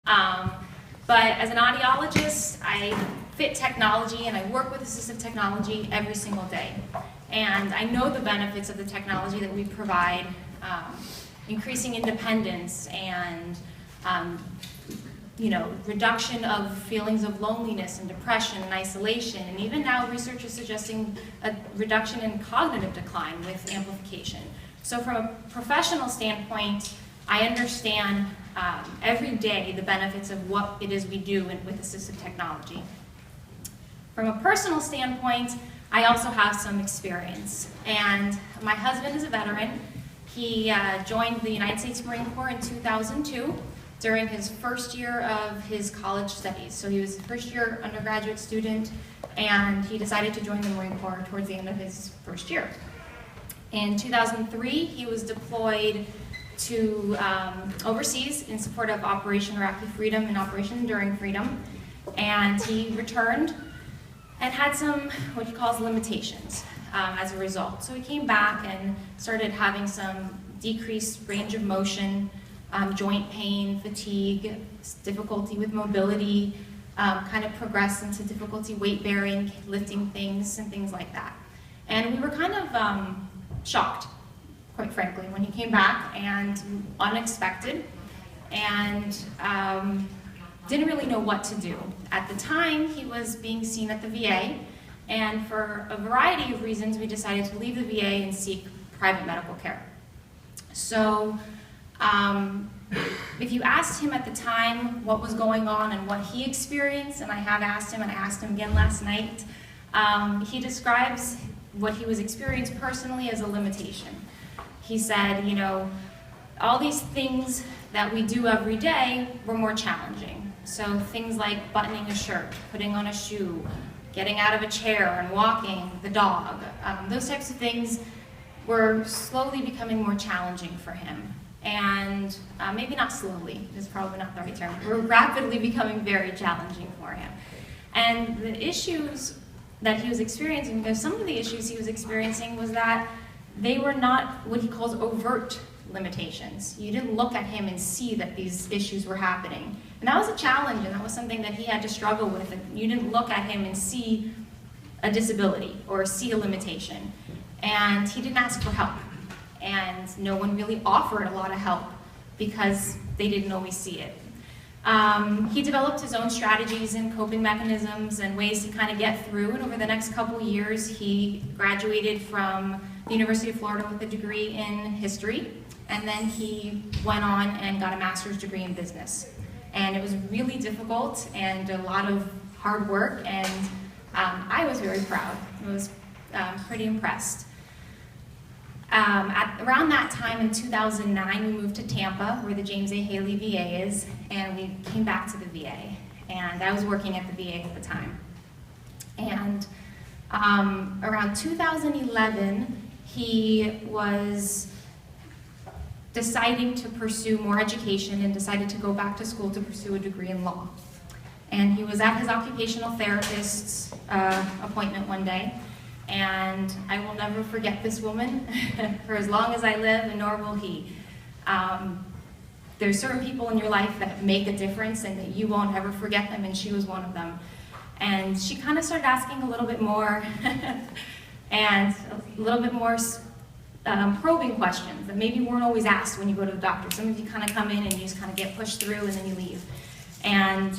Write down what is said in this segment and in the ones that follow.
But as an audiologist, I fit technology and I work with assistive technology every single day. And I know the benefits of the technology that we provide, increasing independence and reduction of feelings of loneliness and depression and isolation. And even now research is suggesting a reduction in cognitive decline with amplification. So from a professional standpoint, I understand every day the benefits of what it is we do with assistive technology. From a personal standpoint, I also have some experience. And my husband is a veteran. He joined the United States Marine Corps in 2002 during his first year of his college studies. So he was a first-year undergraduate student, and he decided to join the Marine Corps towards the end of his first year. In 2003, he was deployed to overseas in support of Operation Iraqi Freedom and Operation Enduring Freedom, and he returned and had some what he calls limitations as a result. So he came back and started having some decreased range of motion, joint pain, fatigue, difficulty with mobility, kind of progressed into difficulty weight bearing, lifting things and things like that. And we were kind of shocked, quite frankly, when he came back, and unexpected, and didn't really know what to do. At the time, he was being seen at the VA, and for a variety of reasons, we decided to leave the VA and seek private medical care. So if you asked him at the time what was going on and what he experienced, and I have asked him, and I asked him again last night, he describes what he was experiencing personally as a limitation. He said, all these things that we do every day were more challenging. So things like buttoning a shirt, putting on a shoe, getting out of a chair and walking the dog, those types of things were slowly becoming more challenging for him. And maybe not slowly, is probably not the right term, were rapidly becoming very challenging for him. And the issues that he was experiencing, because some of the issues he was experiencing was that they were not what he calls overt limitations. You didn't look at him and see that these issues were happening. And that was a challenge, and that was something that he had to struggle with. And you didn't look at him and see a disability or see a limitation. And he didn't ask for help. And no one really offered a lot of help because they didn't always see it. He developed his own strategies and coping mechanisms and ways to kind of get through. And over the next couple years, he graduated from the University of Florida with a degree in history. And then he went on and got a master's degree in business. And it was really difficult and a lot of hard work. And I was very proud. I was pretty impressed. Around that time in 2009, we moved to Tampa, where the James A. Haley VA is, and we came back to the VA. And I was working at the VA at the time. And around 2011, he was deciding to pursue more education and decided to go back to school to pursue a degree in law. And he was at his occupational therapist's appointment one day. And I will never forget this woman for as long as I live, and nor will he. There's certain people in your life that make a difference and that you won't ever forget them, and she was one of them. And she kind of started asking a little bit more and a little bit more probing questions that maybe weren't always asked when you go to the doctor. Some of you kind of come in and you just kind of get pushed through and then you leave. And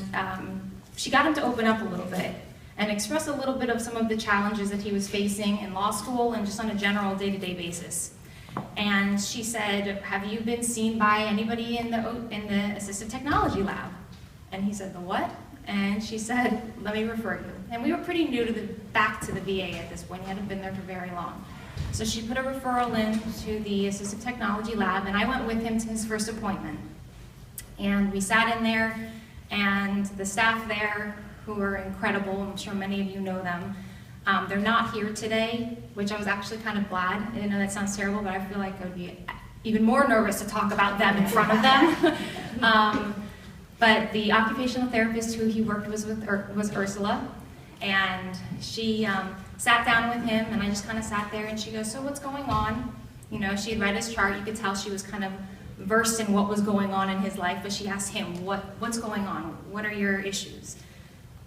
she got him to open up a little bit and express a little bit of some of the challenges that he was facing in law school and just on a general day-to-day basis. And she said, "Have you been seen by anybody in the assistive technology lab?" And he said, "The what?" And she said, "Let me refer you." And we were pretty new back to the VA at this point. He hadn't been there for very long. So she put a referral in to the assistive technology lab, and I went with him to his first appointment. And we sat in there, and the staff there, who were incredible, I'm sure many of you know them, they're not here today, which I was actually kind of glad. I know that sounds terrible, but I feel like I would be even more nervous to talk about them in front of them. But the occupational therapist who he worked with was Ursula, and she sat down with him, and I just kind of sat there, and she goes, "So what's going on?" You know, she had read his chart. You could tell she was kind of versed in what was going on in his life, but she asked him, what's going on? What are your issues?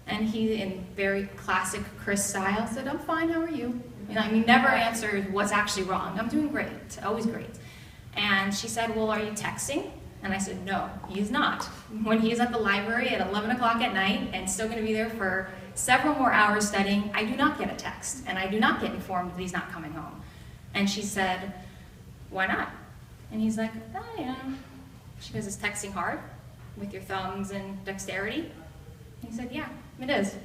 And he, in very classic Chris style, said, I'm fine, how are you? You know, I mean, never answered what's actually wrong. I'm doing great, always great. And she said, well, are you texting? And I said, no, he is not. When he is at the library at 11 o'clock at night and still going to be there for several more hours studying, I do not get a text, and I do not get informed that he's not coming home. And she said, why not? And he's like, oh, yeah. She goes, is texting hard with your thumbs and dexterity? And he said, yeah, it is.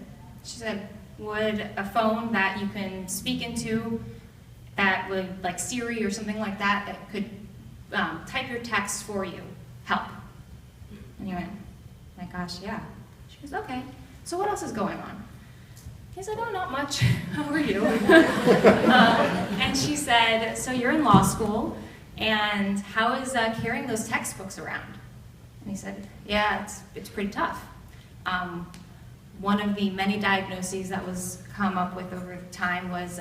She said, would a phone that you can speak into, that would, like Siri or something like that, that could type your text for you, help? And he went, my gosh, yeah. She goes, okay, so what else is going on? He said, oh, not much. How are you? And she said, so you're in law school, and how is carrying those textbooks around? And he said, yeah, it's pretty tough. One of the many diagnoses that was come up with over time was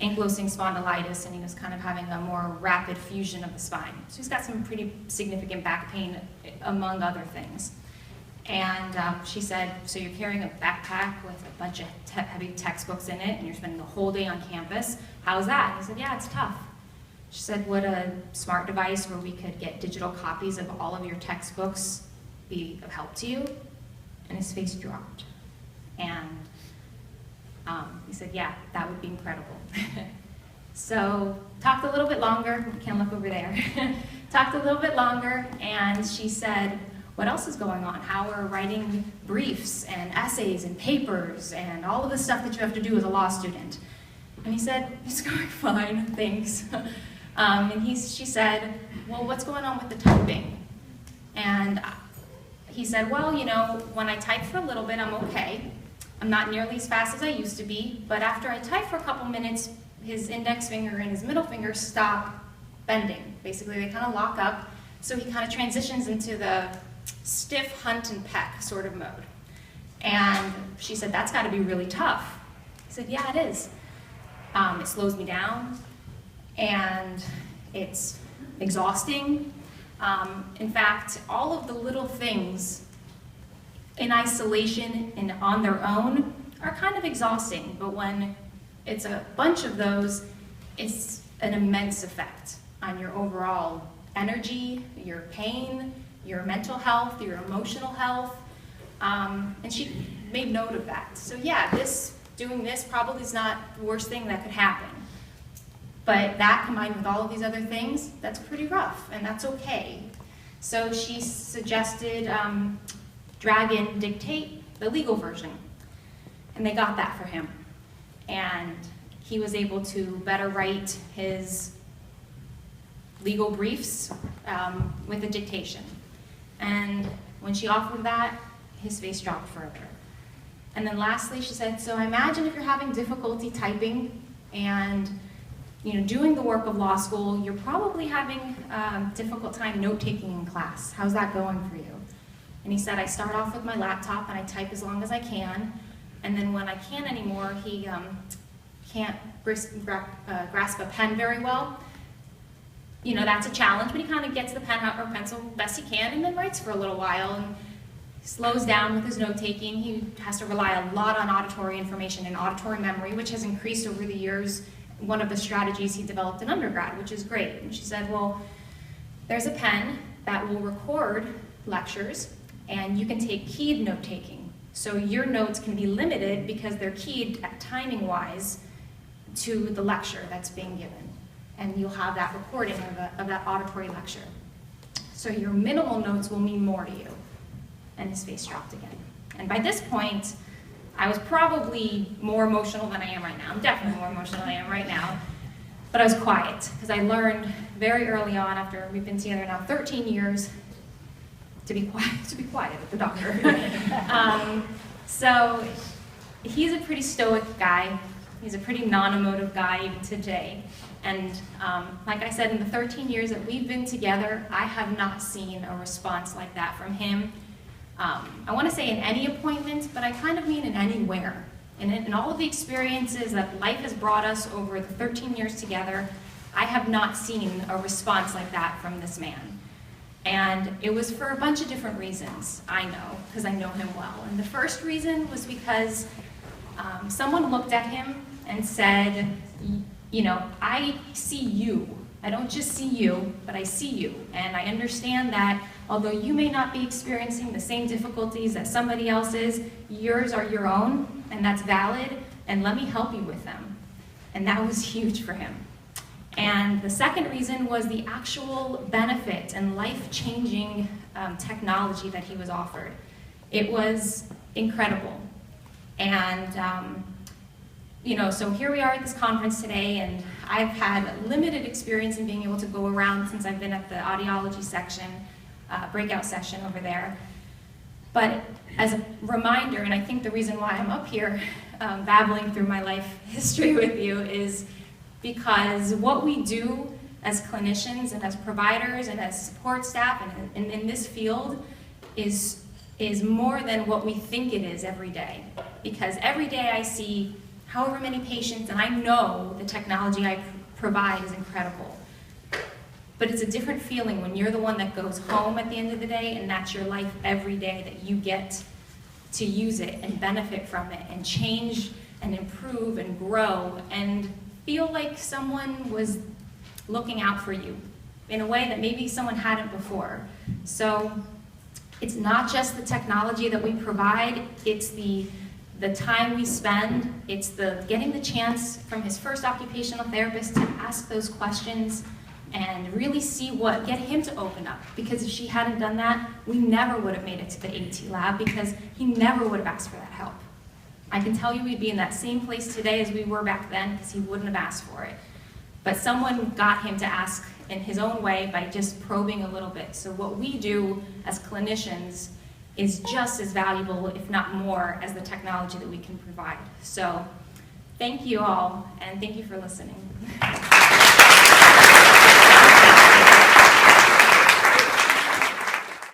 ankylosing spondylitis, and he was kind of having a more rapid fusion of the spine. So he's got some pretty significant back pain, among other things. And she said, so you're carrying a backpack with a bunch of heavy textbooks in it, and you're spending the whole day on campus. How's that? And he said, yeah, it's tough. She said, would a smart device where we could get digital copies of all of your textbooks be of help to you? And his face dropped. And he said, yeah, that would be incredible. So talked a little bit longer, can't look over there. Talked a little bit longer, and she said, what else is going on? How are writing briefs and essays and papers and all of the stuff that you have to do as a law student? And he said, it's going fine, thanks. She said, well, what's going on with the typing? And he said, well, you know, when I type for a little bit, I'm okay. I'm not nearly as fast as I used to be, but after I type for a couple minutes, his index finger and his middle finger stop bending. Basically, they kind of lock up, so he kind of transitions into the stiff hunt and peck sort of mode. And she said, that's got to be really tough. He said, yeah, it is. It slows me down, and it's exhausting. In fact, all of the little things in isolation and on their own are kind of exhausting, but when it's a bunch of those, it's an immense effect on your overall energy, your pain, your mental health, your emotional health, and she made note of that. So yeah, doing this probably is not the worst thing that could happen. But that combined with all of these other things, that's pretty rough, and that's okay. So she suggested drag in dictate, the legal version. And they got that for him. And he was able to better write his legal briefs with the dictation. And when she offered that, his face dropped further. And then lastly, she said, so imagine if you're having difficulty typing and doing the work of law school, you're probably having a difficult time note-taking in class. How's that going for you? And he said, I start off with my laptop and I type as long as I can, and then when I can't anymore, he can't grasp a pen very well. That's a challenge, but he kind of gets the pen out or pencil best he can and then writes for a little while and slows down with his note-taking. He has to rely a lot on auditory information and auditory memory, which has increased over the years. One of the strategies he developed in undergrad, which is great. And she said, well, there's a pen that will record lectures, and you can take keyed note-taking. So your notes can be limited because they're keyed timing-wise to the lecture that's being given. And you'll have that recording of that auditory lecture. So your minimal notes will mean more to you. And his face dropped again. And by this point, I was probably more emotional than I am right now. I'm definitely more emotional than I am right now. But I was quiet, because I learned very early on, after we've been together now 13 years, to be quiet with the doctor. So he's a pretty stoic guy. He's a pretty non-emotive guy even today. And like I said, in the 13 years that we've been together, I have not seen a response like that from him. I want to say in any appointment, but I kind of mean in anywhere. And in all of the experiences that life has brought us over the 13 years together, I have not seen a response like that from this man. And it was for a bunch of different reasons, I know, because I know him well. And the first reason was because someone looked at him and said, you know, I see you. I don't just see you, but I see you. And I understand that although you may not be experiencing the same difficulties that somebody else is, yours are your own, and that's valid, and let me help you with them. And that was huge for him. And the second reason was the actual benefit and life-changing technology that he was offered. It was incredible. And you know, so here we are at this conference today, and I've had limited experience in being able to go around since I've been at the audiology section, breakout session over there. But as a reminder, and I think the reason why I'm up here babbling through my life history with you is because what we do as clinicians and as providers and as support staff and in this field is more than what we think it is every day. Because every day I see however many patients, and I know the technology I provide is incredible. But it's a different feeling when you're the one that goes home at the end of the day, and that's your life every day, that you get to use it and benefit from it and change and improve and grow and feel like someone was looking out for you in a way that maybe someone hadn't before. So it's not just the technology that we provide, it's the time we spend, it's the getting the chance from his first occupational therapist to ask those questions and really see get him to open up. Because if she hadn't done that, we never would have made it to the AT lab, because he never would have asked for that help. I can tell you we'd be in that same place today as we were back then, because he wouldn't have asked for it. But someone got him to ask in his own way by just probing a little bit. So what we do as clinicians is just as valuable, if not more, as the technology that we can provide. So thank you all, and thank you for listening.